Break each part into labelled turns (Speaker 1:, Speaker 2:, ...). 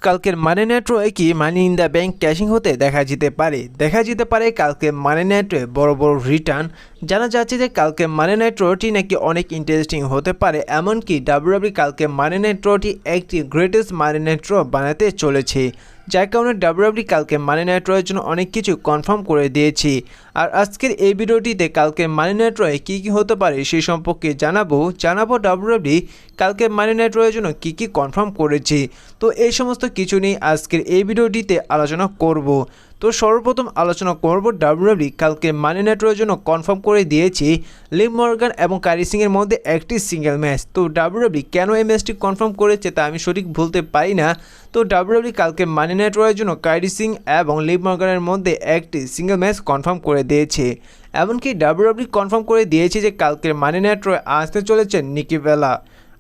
Speaker 1: কালকের মানি নেটওয়ে কি মানি in the bank ক্যাশিং হতে দেখা যেতে পারে কালকে মানি নেটওয়ে বড় বড় রিটার্ন। জানা যাচ্ছে যে কালকে মানি নেটওয়েটি নাকি অনেক ইন্টারেস্টিং হতে পারে, এমনকি ডাব্লিউডাব্লিউই কালকে মানি নেটওয়েটি একটি গ্রেটেস্ট মানি নেটওয়ে বানাতে চলেছে, যার কারণে ডাব্লিউডাব্লিউই কালকে মানি নেটওয়ের জন্য অনেক কিছু কনফার্ম করে দিয়েছি। আর আজকের এই ভিডিওটিতে কালকে মানি নেটওয়ে কী কী হতে পারে সেই সম্পর্কে জানাবো ডাব্লিউডাব্লিউই কালকে মানি নেটওয়ের জন্য কী কী কনফার্ম করেছি। তো এই সমস্ত কিছু নিয়ে আজকের এই ভিডিওটিতে আলোচনা করব। তো সর্বপ্রথম আলোচনা করব ডাব্লিউডাব্লিউই কালকে মানি নেটওয়ের জন্য কনফার্ম করে দিয়েছি লিভ মর্গান এবং কাইরি সিংয়ের মধ্যে একটি সিঙ্গেল ম্যাচ। তো ডাব্লিউডাব্লিউই কেন এই ম্যাচটি কনফার্ম করেছে তা আমি সঠিক বলতে পারি না। তো ডাব্লিউডাব্লিউই কালকে মানি নেটওয়ার্কের জন্য কাইরি সিং এবং লিভ মর্গানের মধ্যে একটি সিঙ্গেল ম্যাচ কনফার্ম করে দিয়েছে। এমনকি ডাব্লিউডাব্লিউই কনফার্ম করে দিয়েছে যে কালকের মানি নেটওয়ার্কে আসতে চলেছে নিকি বেলা।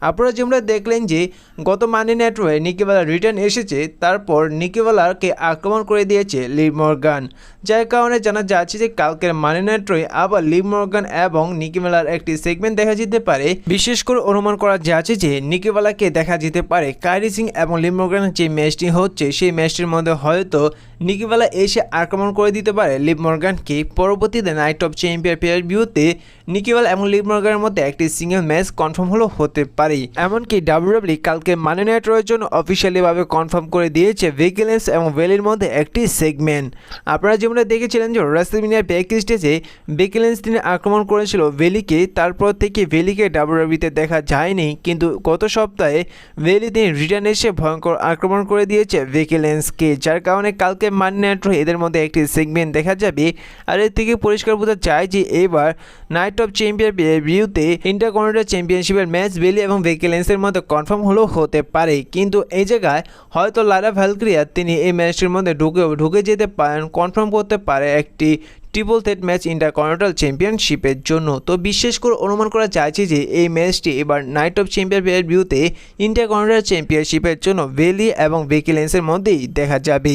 Speaker 1: আপনারা যেমন দেখলেন যে গত মানি নেটওয়ে নিকি বেলার রিটার্ন এসেছে, তারপর নিকি বেলারকে আক্রমণ করে দিয়েছে লিভ মর্গান, যার কারণে জানা যাচ্ছে যে কালকের মানি নেটওয়ে আবার লিভ মর্গান এবং নিকি বেলার একটি সেগমেন্ট দেখা যেতে পারে। বিশেষ করে অনুমান করা যাচ্ছে যে নিকি বেলাকে দেখা যেতে পারে কাইরি সিং এবং লিভ মর্গানের যে ম্যাচটি হচ্ছে সেই ম্যাচটির মধ্যে হয়তো নিকি বেলা এসে আক্রমণ করে দিতে পারে লিভ মর্গানকে। পরবর্তীতে নাইট অফ চ্যাম্পিয়ন পেয়ার ভিউতে নিকি বেলা এবং লিভ মর্গানের মধ্যে একটি সিঙ্গেল ম্যাচ কনফার্ম হতে পারে। এমনকি ডাব্লিউডাব্লিউই কালকে মানি নেটওয়ার্কের জন্য অফিসিয়ালিভাবে কনফার্ম করে দিয়েছে বেকি লিঞ্চ এবং বেলির মধ্যে একটি সেগমেন্ট। আপনারা যেমন দেখেছিলেন যে রাসেলমেনিয়ার ব্যাক স্টেজে বেকি লিঞ্চ তিনি আক্রমণ করেছিল বেলিকে, তারপর থেকে বেলিকে ডাব্লিউডাব্লিউইতে দেখা যায়নি, কিন্তু গত সপ্তাহে বেলি তিনি রিটার্ন এসে ভয়ঙ্কর আক্রমণ করে দিয়েছে বেকি লিঞ্চকে, যার কারণে কালকে মানি নেটওয়ার্ক এদের মধ্যে একটি সেগমেন্ট দেখা যাবে। আর এর থেকে পরিষ্কার বোঝা যায় যে এবার নাইট অফ চ্যাম্পিয়ন ভিউতে ইন্টারকন্টিনেন্টাল চ্যাম্পিয়নশিপের ম্যাচ বেলি এবং বেকি লিঞ্চের মধ্যে কনফার্ম হতে পারে। কিন্তু এই জায়গায় হয়তো লারা ভ্যালকিরিয়া তিনি এই ম্যাচটির মধ্যে ঢুকে যেতে পারেন, কনফার্ম করতে পারে একটি ট্রিপল থ্রেট ম্যাচ ইন্টারকন্টিনেন্টাল চ্যাম্পিয়নশিপের জন্য। তো বিশেষ করে অনুমান করা যাচ্ছে যে এই ম্যাচটি এবার নাইট অফ চ্যাম্পিয়ন ভিউতে ইন্টারকন্টিনেন্টাল চ্যাম্পিয়নশিপের জন্য বেলি এবং বেকি লিঞ্চের মধ্যেই দেখা যাবে।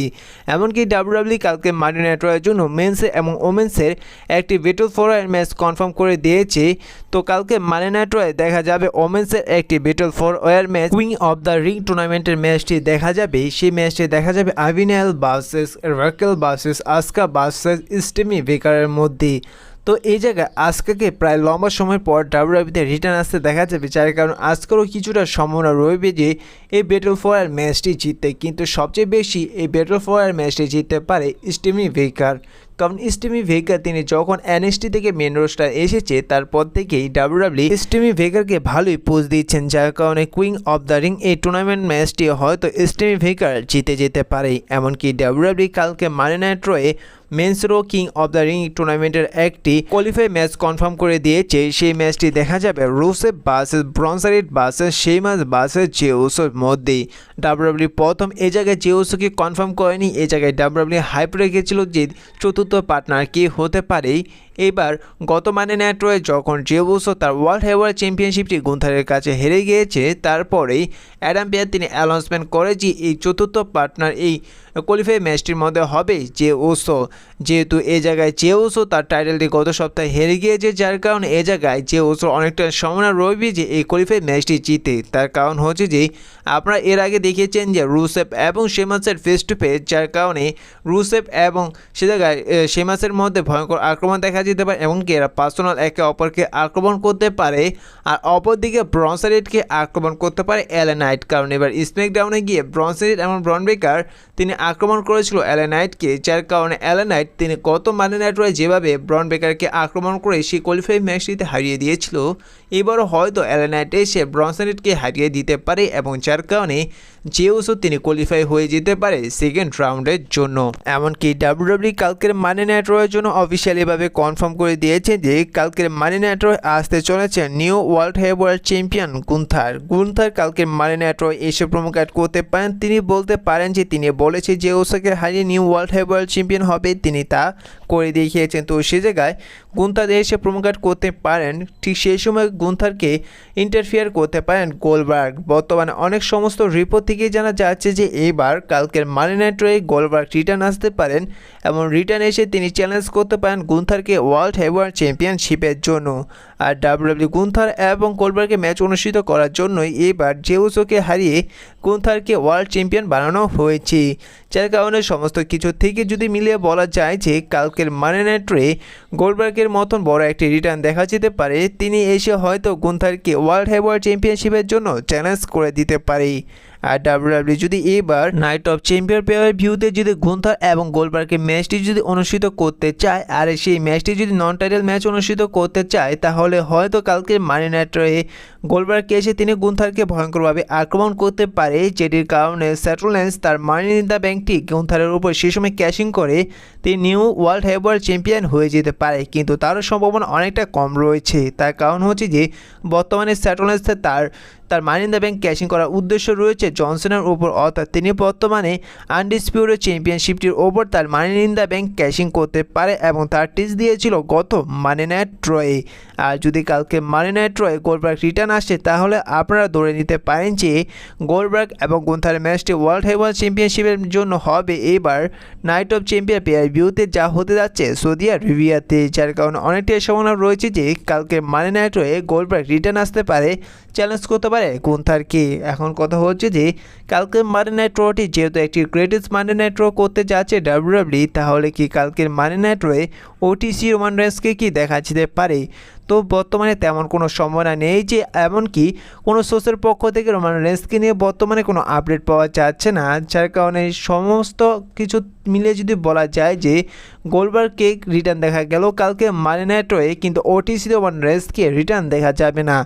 Speaker 1: এমনকি ডাব্লিউডাব্লিউই কালকে মানি নেটওয়ার্কের জন্য মেন্সের এবং ওমেন্সের একটি battle for royal match confirm করে দিয়েছে। তো কালকে মানি নেটওয়ার্কে দেখা যাবে ওমেন্সের একটি battle for royal match queen of the Ring টুর্নামেন্টের ম্যাচটি দেখা যাবে। সেই ম্যাচটি দেখা যাবে আভিনেল ভার্সেস রাকেল ভার্সেস আসকা ভার্সেস স্টেমি বেকারের মধ্যে। তো এই জায়গায় আজকাকে প্রায় লম্বা সময় পর ডাব্লিউডাব্লিউইতে রিটার্ন আসতে দেখা যাবে, যার কারণে আজকেরও কিছুটা সম্ভাবনা রয়েছে যে এই ব্যাটল ফর রয়্যাল ম্যাচটি জিততে, কিন্তু সবচেয়ে বেশি এই ব্যাটল ফর রয়্যাল ম্যাচটি জিততে পারে স্টেমি বেকার। কারণ স্টেমি ভেগার তিনি যখন এনএক্সটি থেকে মেন রোস্টার এসেছে তারপর থেকেই ডাব্লিউডাব্লিউই স্টেমি ভেগারকে ভালোই পোজ দিচ্ছেন, যার কারণে কুইন অফ দ্য রিং এই টুর্নামেন্ট ম্যাচটি হয়তো স্টেমি ভেগার জিতে যেতে পারে। এমনকি ডাব্লিউডাব্লিউই কালকে মানি নাইট্রোয়ে men's Raw King of the Ring টুর্নামেন্টের একটি কোয়ালিফাই ম্যাচ কনফার্ম করে দিয়েছে। সেই ম্যাচটি দেখা যাবে Rusev versus Bron Reed versus Sheamus versus Jey উসোর মধ্যে। ডাব্লিউডাব্লিউই প্রথম এই জায়গায় জে উসোকে কনফার্ম করেনি, এই জায়গায় ডাব্লিউডাব্লিউই হাইপ রেখেছিল যে চতুর্থ পার্টনার কি হতে পারে। এবার গত মানি নাইট্রোয়ে যখন জে উসো তার ওয়ার্ল্ড হেভিওয়েট চ্যাম্পিয়নশিপটি গুন্থারের কাছে হেরে গিয়েছে, তারপরেই অ্যাডাম পেয়ার তিনি অ্যানাউন্সমেন্ট করে যে এই চতুর্থ পার্টনার এই কোয়ালিফাই ম্যাচটির মধ্যে হবে জে উসো। যেহেতু এই জায়গায় জে উসো তার টাইটেলটি গত সপ্তাহে হেরে গিয়েছে, যার কারণে এই জায়গায় জে উসো অনেকটা সম্ভাবনা রয়েছে যে এই কোয়ালিফাই ম্যাচটি জিতে। তার কারণ হচ্ছে যে আপনারা এর আগে দেখিয়েছেন যে রুসেফ এবং শেমাসের ফেস টু ফেস, যার কারণে রুসেফ এবং সে জায়গায় শেমাসের মধ্যে ভয়ঙ্কর আক্রমণ দেখা যেতে পারে, এমনকি এরা পার্সোনাল একে অপরকে আক্রমণ করতে পারে। আর অপরদিকে ব্রন রিডকে আক্রমণ করতে পারে এলএ নাইট, কারণ এবার স্ম্যাকডাউনে গিয়ে ব্রন রিড এবং ব্রন বেকার তিনি আক্রমণ করেছিল এলএ নাইটকে, যার কারণে এলএ নাইট তিনি গত মানি নাইট্রোয়ে যেভাবে ব্রন বেকারকে আক্রমণ করে সেই কোয়ালিফাই ম্যাচটিতে হারিয়ে দিয়েছিল, এবারও হয়তো এলএ নাইট এসে ব্রন রিডকে হারিয়ে দিতে পারে এবং যার কারণে জে উসো তিনি কোয়ালিফাই হয়ে যেতে পারে সেকেন্ড রাউন্ডের জন্য। এমনকি ডাব্লিউডাব্লিউই কালকের মানি নাইট্রোয়ের জন্য অফিসিয়ালিভাবে কনফার্ম করে দিয়েছে যে কালকের মানি নাইট্রোয়ে আসতে চলেছে new world heavyweight champion Gunther কালকের মানি নাইট্রোয়ে এসে প্রোমো কার্ড করতে পারেন। তিনি বলতে পারেন যে তিনি বলেছে যে উসোকে হারিয়ে নিউ ওয়ার্ল্ড হেভিওয়েট চ্যাম্পিয়ন হবে, তিনি তা করে দেখিয়েছেন। তো সে জায়গায় গুন্থার এসে প্রোমো কার্ড করতে পারেন। ঠিক সেই সময় গুন্থারকে ইন্টারফিয়ার করতে পারেন গোলবার্গ। বর্তমানে অনেক সমস্ত রিপোর্ট থেকে জানা যাচ্ছে যে এইবার কালকের মানি নাইট রয়ে গোলবার্গ রিটার্ন আসতে পারেন এবং রিটার্ন এসে তিনি চ্যালেঞ্জ করতে পারেন গুন্থারকে ওয়ার্ল্ড হেভিওয়েট চ্যাম্পিয়নশিপের জন্য। আর ডাব্লিউডাব্লিউ গুন্থার এবং গোলবার্গের ম্যাচ অনুষ্ঠিত করার জন্যই এবার জেউসোকে হারিয়ে গুন্থারকে ওয়ার্ল্ড চ্যাম্পিয়ন বানানো হয়েছে। যার কারণে সমস্ত কিছু থেকে যদি মিলিয়ে বলা যায় যে কালকের মানি নাইট রয়ে গোলবার্গের মতন বড় একটি রিটার্ন দেখা যেতে পারে। তিনি এসে হয়তো গুন্থারকে ওয়ার্ল্ড হেভিওয়েট চ্যাম্পিয়নশিপের জন্য চ্যালেঞ্জ করে দিতে পারে। আর ডাব্লিউডাব্লিউ যদি এবার নাইট অফ চ্যাম্পিয়ন পেয়ার ভিউতে যদি গুন্থার এবং গোলবার্গের ম্যাচটি যদি অনুষ্ঠিত করতে চায় আর সেই ম্যাচটি যদি নন টাইটেল ম্যাচ অনুষ্ঠিত করতে চায় তাহলে হয়তো কালকে মানি নাইট রয়ে গোলবার্গকে এসে তিনি গুন্থারকে ভয়ঙ্করভাবে আক্রমণ করতে পারে, যেটির কারণে স্যাটলেন্স তার মানি ইন দ্য ব্যাংকটি গুন্থারের উপর সে সময় ক্যাশিং করে তিনি নিউ ওয়ার্ল্ড হেভিওয়েট চ্যাম্পিয়ন হয়ে যেতে পারে। কিন্তু তারও সম্ভাবনা অনেকটা কম রয়েছে। তার কারণ হচ্ছে যে বর্তমানে স্যাটলেন্স তার মানি ইন দ্য ব্যাংক ক্যাশিং করার উদ্দেশ্য রয়েছে জনসনের উপর, অর্থাৎ তিনি বর্তমানে আনডিসপিউটেড চ্যাম্পিয়নশিপটির ওপর তার মানি ইন দ্য ব্যাংক ক্যাশিং করতে পারে এবং তার টিজ দিয়েছিল গত মানি নাইট রয়ে। আর যদি কালকে মানি নাইট রয়ে গোলবার্গ রিটার্ন আসে তাহলে আপনারা ধরে নিতে পারেন যে গোলবার্গ এবং গুন্থারের ম্যাচটি ওয়ার্ল্ড হেভিওয়েট চ্যাম্পিয়নশিপের জন্য হবে এবার নাইট অফ চ্যাম্পিয়ন পেয়ার ভিউতে, যা হতে যাচ্ছে সৌদি আরবিয়াতে। যার কারণে অনেকটাই সম্ভাবনা রয়েছে যে কালকে মানি নাইট রয়ে গোলবার্গ রিটার্ন আসতে পারে, চ্যালেঞ্জ করতে পারে গুন্থারকে। এখন কথা হচ্ছে যে কালকের মানি নাইট রোটি যেহেতু একটি গ্রেটেস্ট মানি নাইট রো করতে যাচ্ছে ডাব্লিউডাব্লিউ, তাহলে কি কালকের মানি নাইট রয়ে ওটিসি রোমান রেন্সকে কি দেখা যেতে পারে? তো বর্তমানে তেমন কোনো সম্ভাবনা নেই, যে এমনকি কোনো সোর্সের পক্ষ থেকে রোমান রেন্সকে নিয়ে বর্তমানে কোনো আপডেট পাওয়া যাচ্ছে না। যার কারণে সমস্ত কিছু মিলে যদি বলা যায় যে গোলবার্গকে রিটার্ন দেখা গেল কালকে মানি নাইট রয়ে, কিন্তু ওটিসি রোমান রেন্সকে রিটার্ন দেখা যাবে না।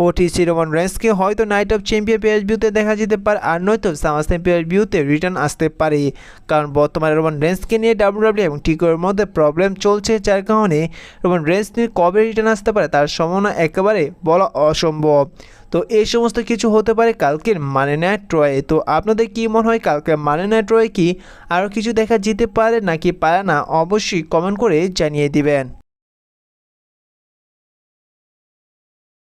Speaker 1: ওটিসি রোমান রেন্সকে হয়তো নাইট অফ চ্যাম্পিয়ন পেয়ার ভিউতে দেখা যেতে পারে, আর নয়তো সামারস্ল্যাম পেয়ার ভিউতে রিটার্ন আসতে পারে। কারণ বর্তমানে রোমান রেন্সকে নিয়ে ডাব্লিউডাব্লিউ এবং টিকোর মধ্যে প্রবলেম চলছে, যার কারণে রোমান রেন্স নিয়ে কবে রিটার্ন আসতে পারে তার সম্ভাবনা একেবারে বলা অসম্ভব। তো এই সমস্ত কিছু হতে পারে কালকের মানি নাইট রয়ে। তো আপনাদের কী মনে হয় কালকের মানি নাইট রয়ে কি আরও কিছু দেখা যেতে পারে নাকি পারে না? অবশ্যই কমেন্ট করে জানিয়ে দিবেন।